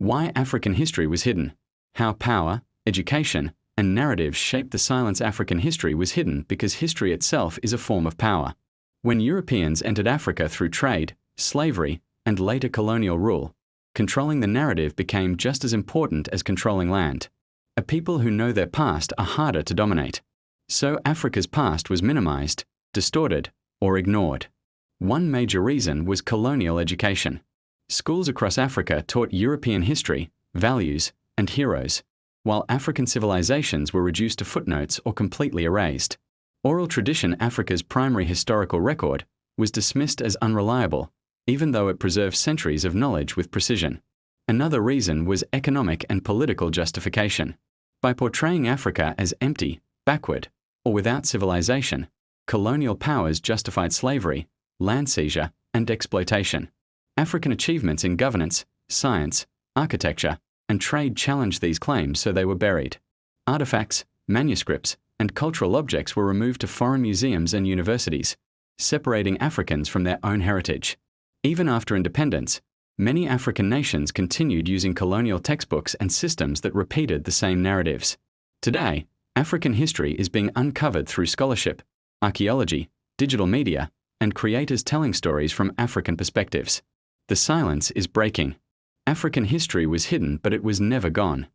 Why African history was hidden. How power, education, and narratives shaped the silence. African history was hidden because history itself is a form of power. When Europeans entered Africa through trade, slavery, and later colonial rule, controlling the narrative became just as important as controlling land. A people who know their past are harder to dominate. So Africa's past was minimized, distorted, or ignored. One major reason was colonial education. Schools across Africa taught European history, values, and heroes, while African civilizations were reduced to footnotes or completely erased. Oral tradition, Africa's primary historical record, was dismissed as unreliable, even though it preserved centuries of knowledge with precision. Another reason was economic and political justification. By portraying Africa as empty, backward, or without civilization, colonial powers justified slavery, land seizure, and exploitation. African achievements in governance, science, architecture, and trade challenged these claims, so they were buried. Artifacts, manuscripts, and cultural objects were removed to foreign museums and universities, separating Africans from their own heritage. Even after independence, many African nations continued using colonial textbooks and systems that repeated the same narratives. Today, African history is being uncovered through scholarship, archaeology, digital media, and creators telling stories from African perspectives. The silence is breaking. African history was hidden, but it was never gone.